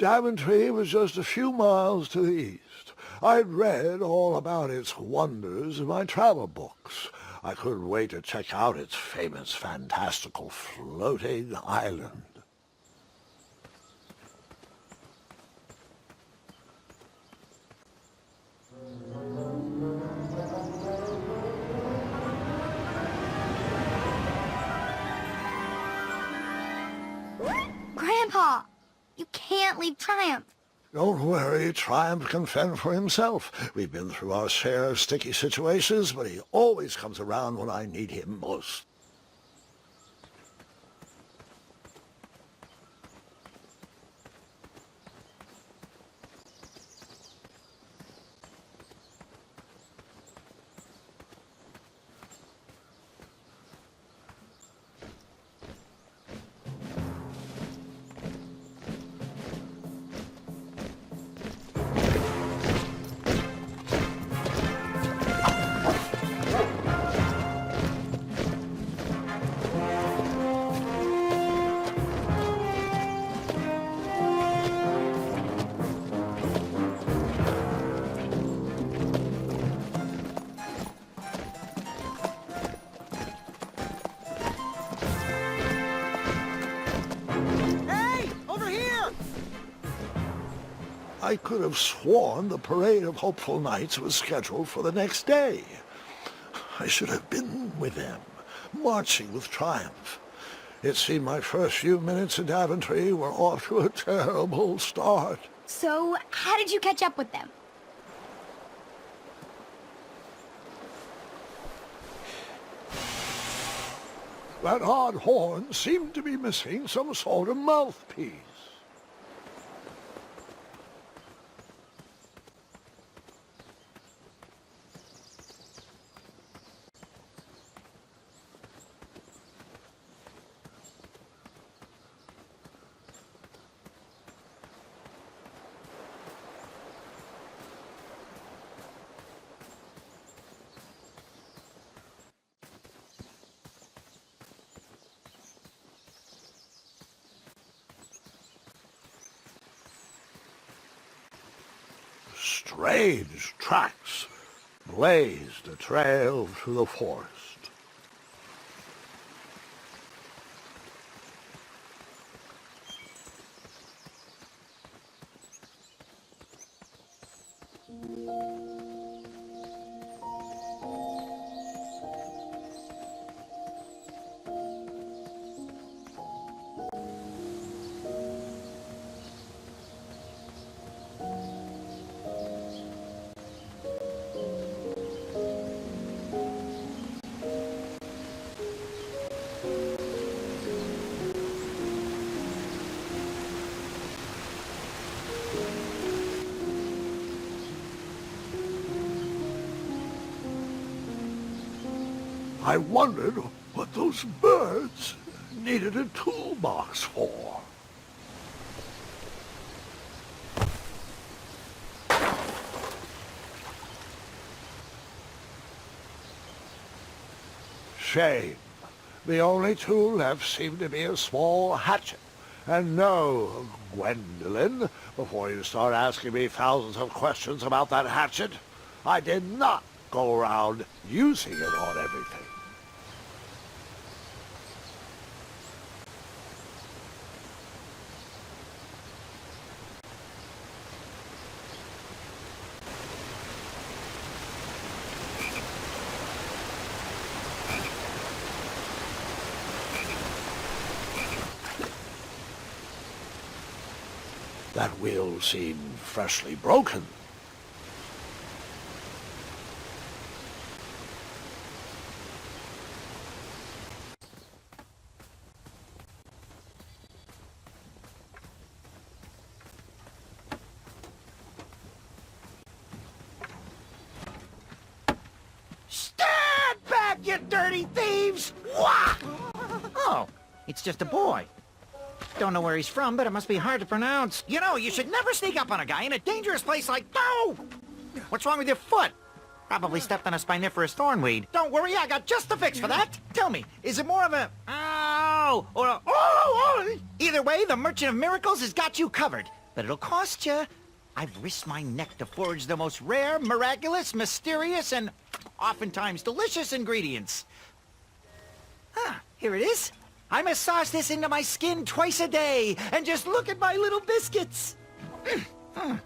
Daventry was just a few miles to the east. I'd read all about its wonders in my travel books. I couldn't wait to check out its famous, fantastical floating island. Grandpa, you can't leave Triumph. Don't worry, Triumph can fend for himself. We've been through our share of sticky situations, but he always comes around when I need him most. I could have sworn the Parade of Hopeful Knights was scheduled for the next day. I should have been with them, marching with Triumph. It seemed my first few minutes in Daventry were off to a terrible start. So, how did you catch up with them? That odd horn seemed to be missing some sort of mouthpiece. Strange tracks blazed a trail through the forest. I wondered what those birds needed a toolbox for. Shame. The only tool left seemed to be a small hatchet. And no, Gwendolyn, before you start asking me thousands of questions about that hatchet, I did not go around using it on everything. That wheel seemed freshly broken. Stand back, you dirty thieves! Wah! Oh, it's just a boy. Don't know where he's from, but it must be hard to pronounce. You know, you should never sneak up on a guy in a dangerous place like... No! What's wrong with your foot? Probably stepped on a spiniferous thornweed. Don't worry, I got just the fix for that. Tell me, is it more of a... Ow! Or a... Oh! Either way, the Merchant of Miracles has got you covered. but it'll cost you. I've risked my neck to forge the most rare, miraculous, mysterious, and oftentimes delicious ingredients. Ah, here it is. I massage this into my skin twice a day, and just look at my little biscuits.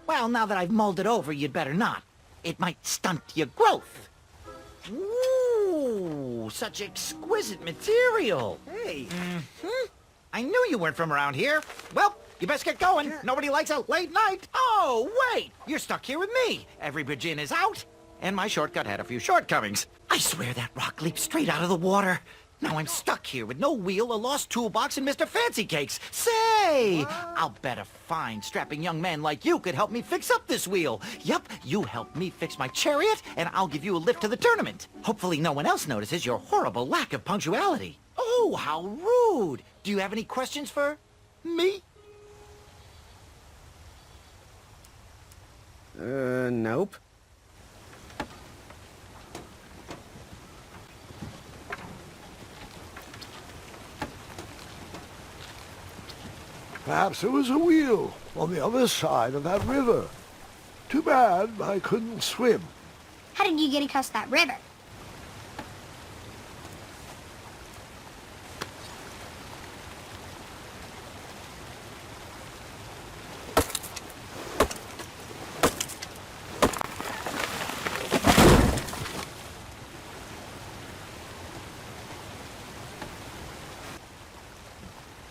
Well, now that I've mulled it over, you'd better not. It might stunt your growth. Ooh, such exquisite material. Hey. I knew you weren't from around here. Well, you best get going. Nobody likes a late night. Oh, wait! You're stuck here with me. Every bridge in is out, and my shortcut had a few shortcomings. I swear that rock leaped straight out of the water. Now I'm stuck here with no wheel, a lost toolbox, and Mr. Fancy Cakes. Say! I'll bet a fine, strapping young man like you could help me fix up this wheel. Yup, you help me fix my chariot, and I'll give you a lift to the tournament. Hopefully no one else notices your horrible lack of punctuality. Oh, how rude! Do you have any questions for me? Nope. Perhaps there was a wheel on the other side of that river. Too bad I couldn't swim. How did you get across that river?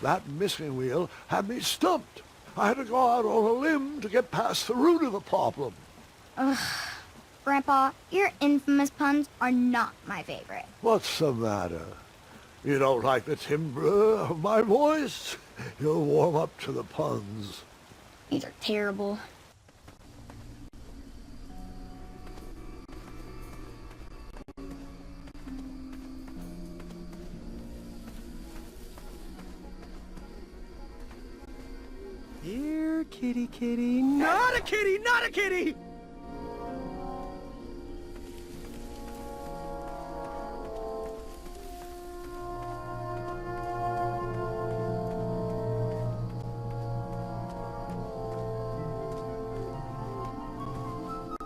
That missing wheel had me stumped. I had to go out on a limb to get past the root of the problem. Grandpa, your infamous puns are not my favorite. What's the matter? You don't like the timbre of my voice? You'll warm up to the puns. These are terrible. Here, kitty, kitty. Not a kitty, not a kitty!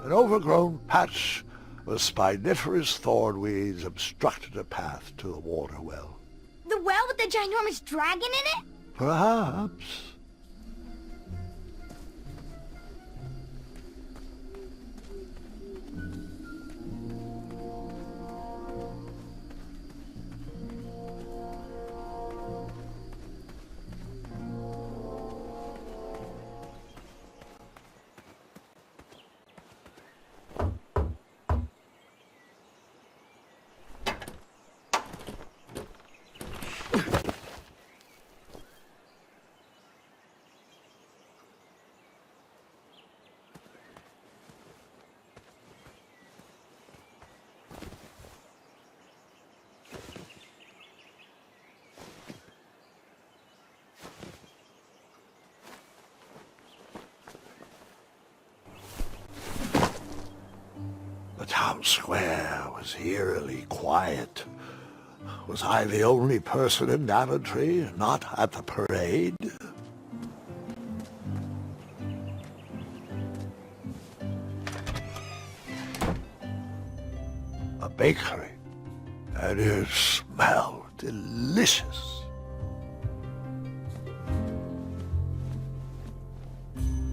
An overgrown patch of spiniferous thornweeds obstructed a path to the water well. The well with the ginormous dragon in it? Perhaps. The town square was eerily quiet. Was I the only person in Daventry not at the parade? A bakery, and it smelled delicious.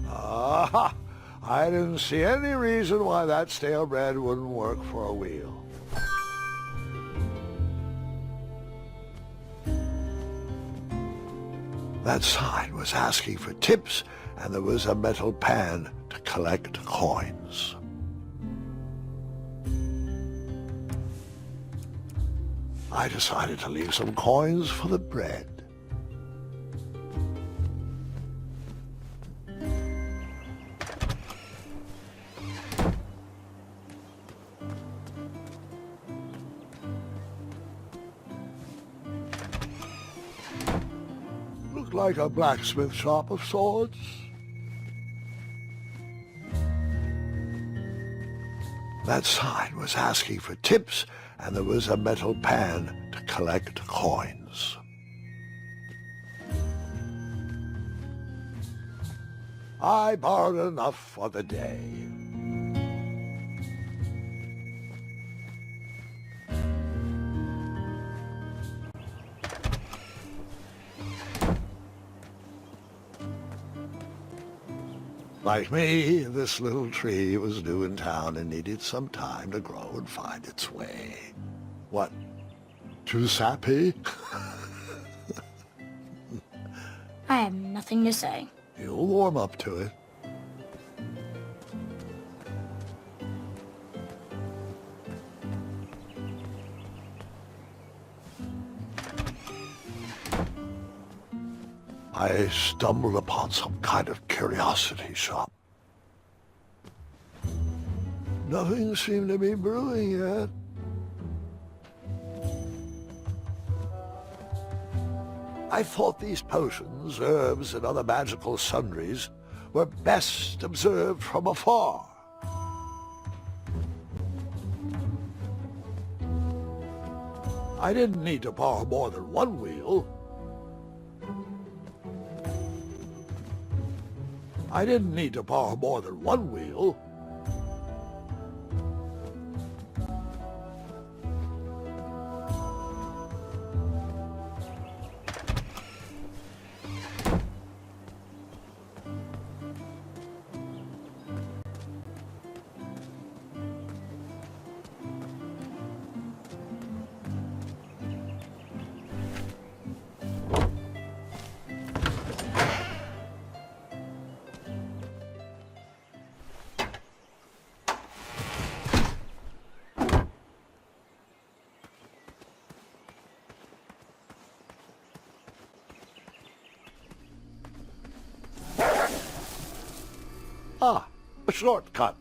Aha! I didn't see any reason why that stale bread wouldn't work for a wheel. That sign was asking for tips, and there was a metal pan to collect coins. I decided to leave some coins for the bread. Looked like a blacksmith shop of sorts. That sign was asking for tips, and there was a metal pan to collect coins. I borrowed enough for the day. Like me, this little tree was new in town and needed some time to grow and find its way. What? Too sappy? I have nothing to say. You'll warm up to it. I stumbled upon some kind of curiosity shop. Nothing seemed to be brewing yet. I thought these potions, herbs, and other magical sundries were best observed from afar. I didn't need to borrow more than one wheel. I didn't need to borrow more than one wheel. Ah, a shortcut.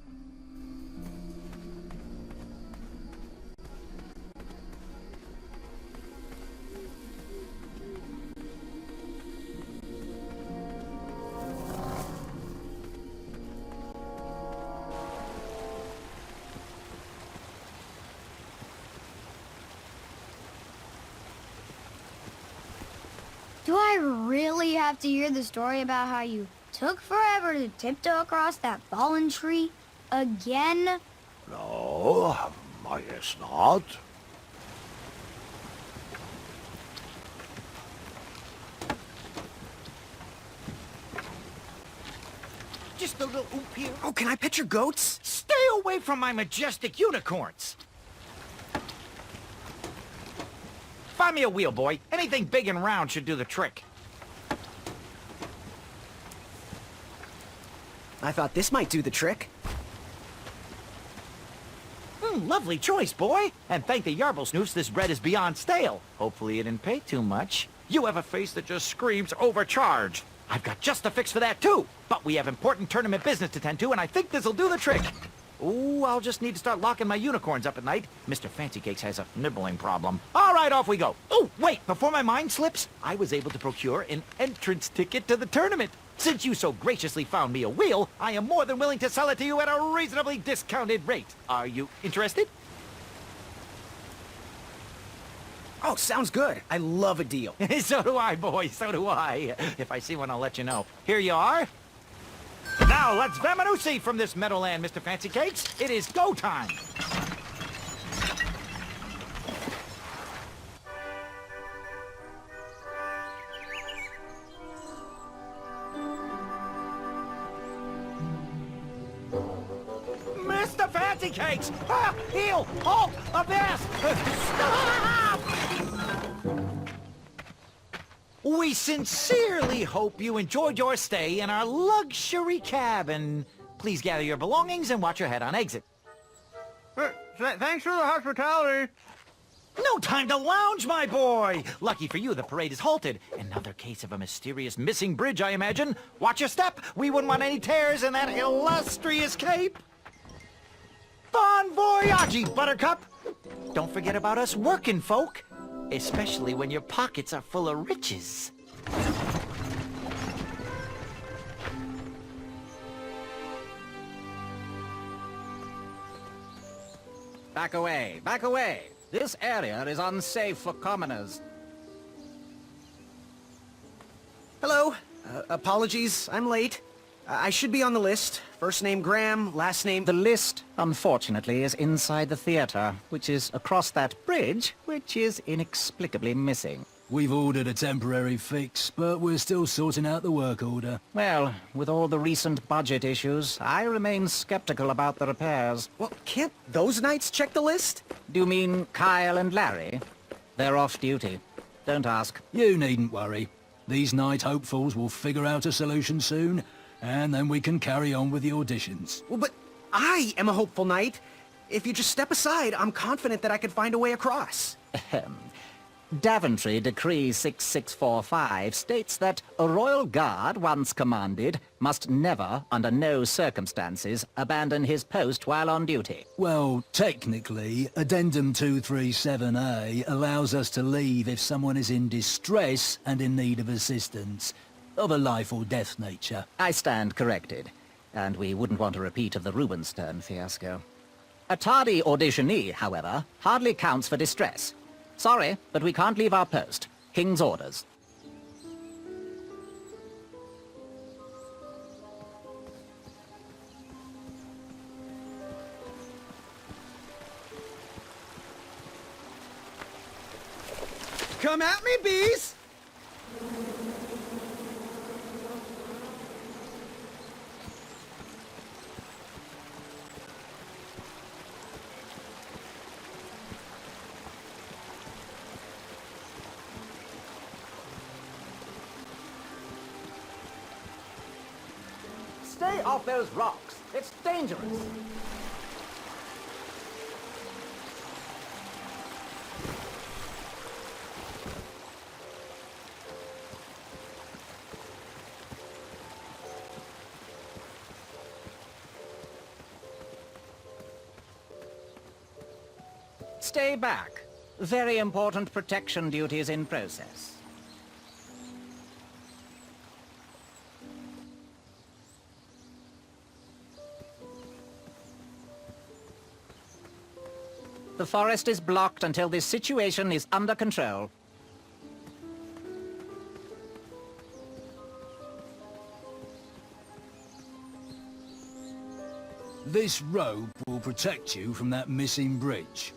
Do I really have to hear the story about how you took forever to tiptoe across that fallen tree again? No, I guess not. Just a little oop here. Oh, can I pet your goats? Stay away from my majestic unicorns. Find me a wheel, boy. Anything big and round should do the trick. I thought this might do the trick. Lovely choice, boy. And thank the Yarblesnoofs, this bread is beyond stale. Hopefully you didn't pay too much. You have a face that just screams overcharged. I've got just a fix for that, too. But we have important tournament business to tend to, and I think this'll do the trick. Ooh, I'll just need to start locking my unicorns up at night. Mr. Fancy Cakes has a nibbling problem. All right, off we go. Oh, wait, before my mind slips, I was able to procure an entrance ticket to the tournament. Since you so graciously found me a wheel, I am more than willing to sell it to you at a reasonably discounted rate. Are you interested? Oh, sounds good. I love a deal. So do I, boy, so do I. If I see one, I'll let you know. Here you are. Now, let's Vamanusi from this meadowland, Mr. Fancy Cakes. It is go time. Mr. Fancy Cakes! Ah, heel! Halt! Abyss! Stop! We sincerely hope you enjoyed your stay in our luxury cabin. Please gather your belongings and watch your head on exit. Thanks for the hospitality. No time to lounge, my boy! Lucky for you, the parade is halted. Another case of a mysterious missing bridge, I imagine. Watch your step. We wouldn't want any tears in that illustrious cape. Bon voyage, Buttercup! Don't forget about us working folk, especially when your pockets are full of riches. Back away, back away. This area is unsafe for commoners. Hello. Apologies, I'm late. I should be on the list. First name Graham, last name... The list, unfortunately, is inside the theater, which is across that bridge, which is inexplicably missing. We've ordered a temporary fix, but we're still sorting out the work order. Well, with all the recent budget issues, I remain skeptical about the repairs. Well, can't those knights check the list? Do you mean Kyle and Larry? They're off duty. Don't ask. You needn't worry. These night hopefuls will figure out a solution soon, and then we can carry on with the auditions. Well, but I am a hopeful knight. If you just step aside, I'm confident that I could find a way across. Daventry Decree 6645 states that a royal guard, once commanded, must never, under no circumstances, abandon his post while on duty. Well, technically, Addendum 237A allows us to leave if someone is in distress and in need of assistance, of a life or death nature. I stand corrected, and we wouldn't want a repeat of the Rubenstern fiasco. A tardy auditionee, however, hardly counts for distress. Sorry, but we can't leave our post. King's orders. Come at me, bees! Stay off those rocks. It's dangerous. Stay back. Very important protection duties in process. The forest is blocked until this situation is under control. This rope will protect you from that missing bridge.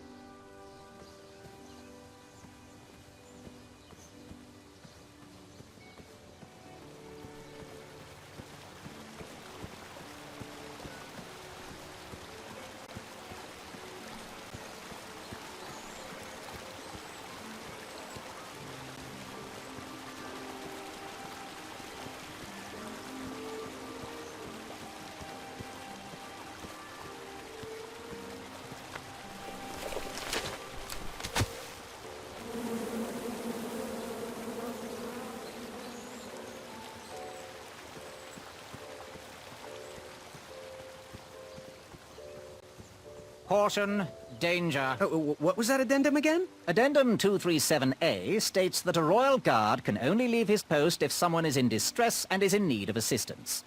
Caution, danger. What was that addendum again? Addendum 237A states that a royal guard can only leave his post if someone is in distress and is in need of assistance.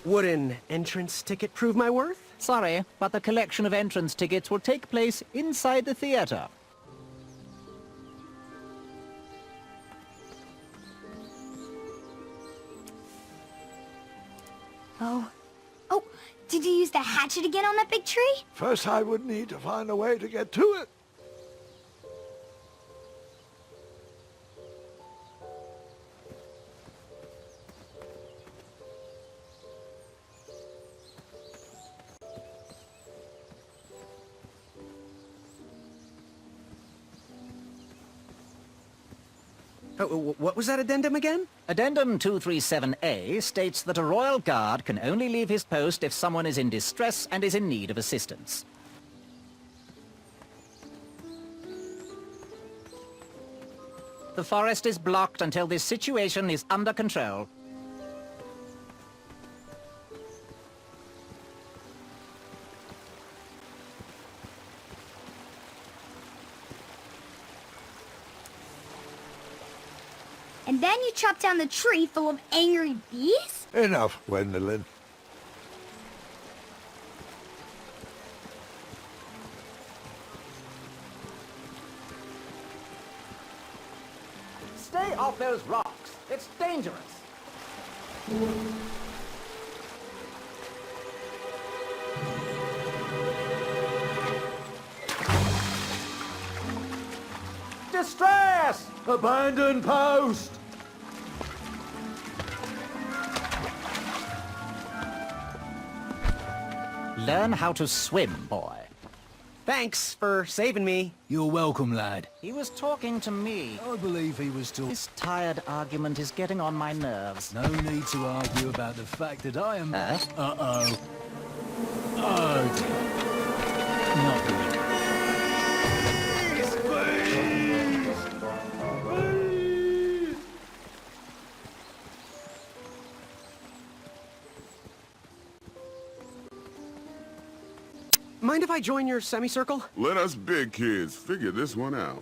Would an entrance ticket prove my worth? Sorry, but the collection of entrance tickets will take place inside the theater. Oh. Oh, did you use the hatchet again on that big tree? First I would need to find a way to get to it. What was that addendum again? Addendum 237A states that a royal guard can only leave his post if someone is in distress and is in need of assistance. The forest is blocked until this situation is under control. And then you chop down the tree full of angry bees? Enough, Gwendolyn. Stay off those rocks. It's dangerous. Distress! Abandon post! Learn how to swim, boy. Thanks for saving me. You're welcome, lad. He was talking to me. I believe he was talking. This tired argument is getting on my nerves. No need to argue about the fact that I am... Huh? Uh-oh. Oh, dear. Not good. Mind if I join your semicircle? Let us big kids figure this one out.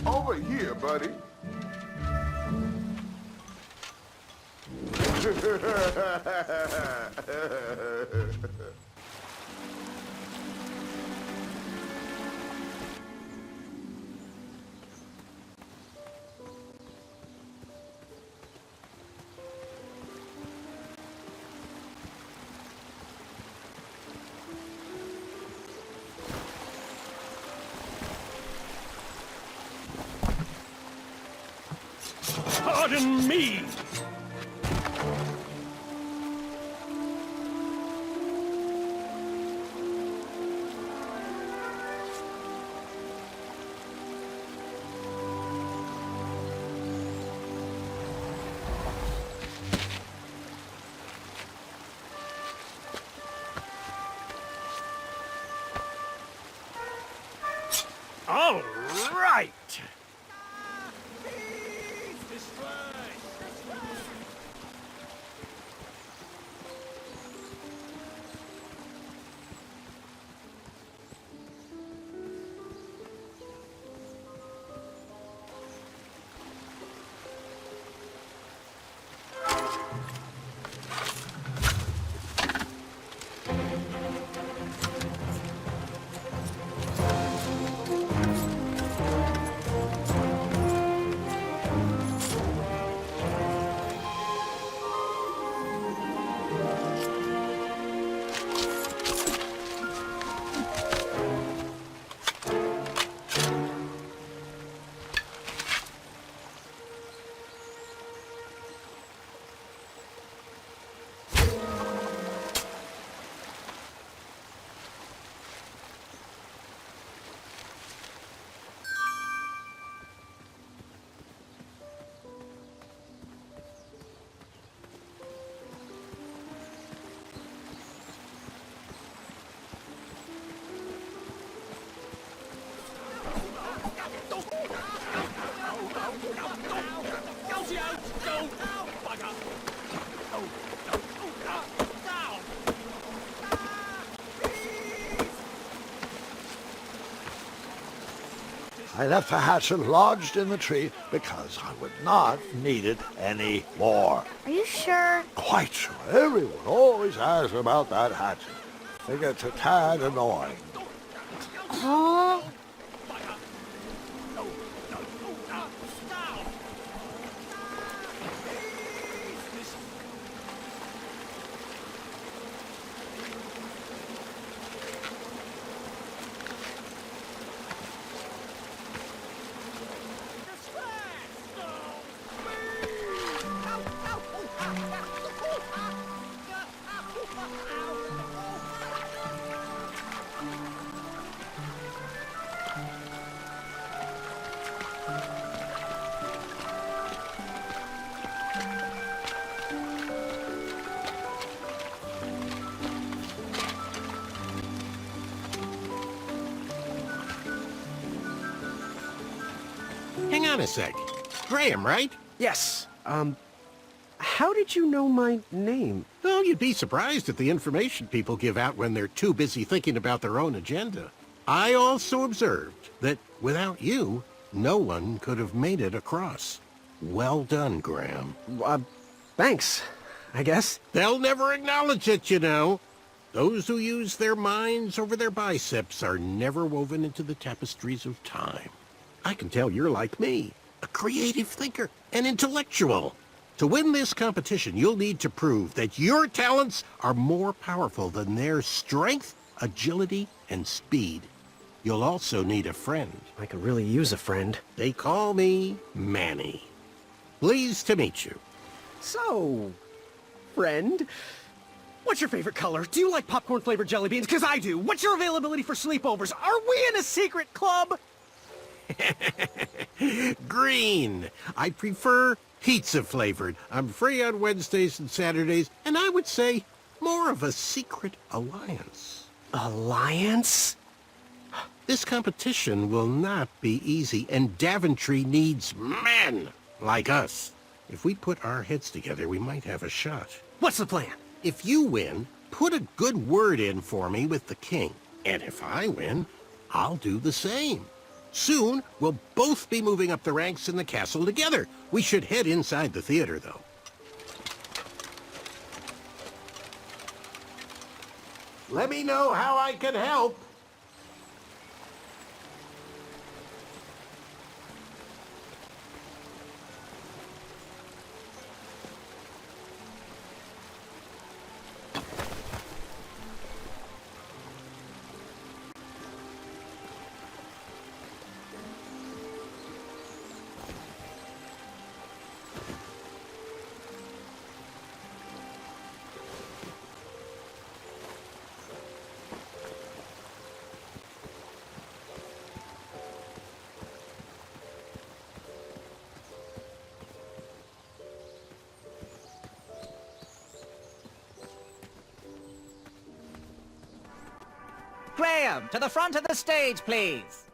Over here, buddy. Pardon me! All right! I left the hatchet lodged in the tree because I would not need it any more. Are you sure? Quite sure. Everyone always asks about that hatchet. It gets a tad annoying. Huh? on a sec. Graham, right? Yes. How did you know my name? Oh, you'd be surprised at the information people give out when they're too busy thinking about their own agenda. I also observed that without you, no one could have made it across. Well done, Graham. Thanks, I guess. They'll never acknowledge it, you know. Those who use their minds over their biceps are never woven into the tapestries of time. I can tell you're like me, a creative thinker, an intellectual. To win this competition, you'll need to prove that your talents are more powerful than their strength, agility, and speed. You'll also need a friend. I could really use a friend. They call me Manny. Pleased to meet you. So, friend, what's your favorite color? Do you like popcorn-flavored jelly beans? Because I do. What's your availability for sleepovers? Are we in a secret club? Green. I prefer pizza-flavored. I'm free on Wednesdays and Saturdays, and I would say more of a secret alliance. Alliance? This competition will not be easy, and Daventry needs men like us. If we put our heads together, we might have a shot. What's the plan? If you win, put a good word in for me with the king. And if I win, I'll do the same. Soon, we'll both be moving up the ranks in the castle together. We should head inside the theater, though. Let me know how I can help. Graham, to the front of the stage, please.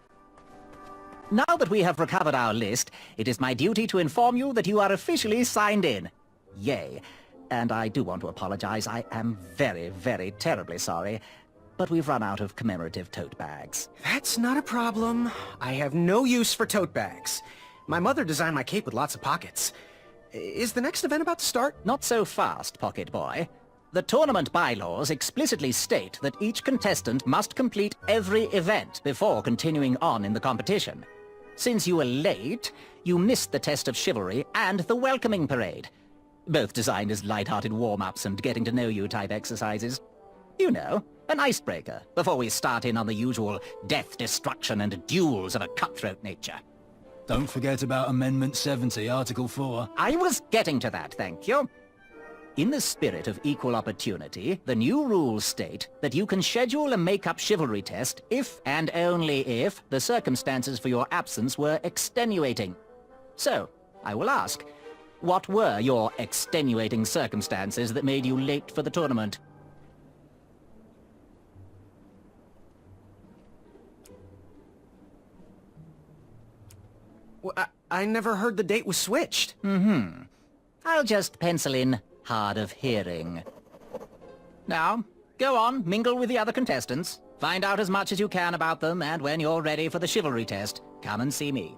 Now that we have recovered our list, it is my duty to inform you that you are officially signed in. Yay. And I do want to apologize. I am very, very terribly sorry. But we've run out of commemorative tote bags. That's not a problem. I have no use for tote bags. My mother designed my cape with lots of pockets. Is the next event about to start? Not so fast, pocket boy. The tournament bylaws explicitly state that each contestant must complete every event before continuing on in the competition. Since you were late, you missed the test of chivalry and the welcoming parade, both designed as light-hearted warm-ups and getting-to-know-you type exercises. You know, an icebreaker before we start in on the usual death, destruction, and duels of a cutthroat nature. Don't forget about Amendment 70, Article 4. I was getting to that, thank you. In the spirit of equal opportunity, the new rules state that you can schedule a make-up chivalry test if and only if the circumstances for your absence were extenuating. So, I will ask, what were your extenuating circumstances that made you late for the tournament? Well, I never heard the date was switched. I'll just pencil in hard of hearing. Now, go on, mingle with the other contestants. Find out as much as you can about them, and when you're ready for the chivalry test, come and see me.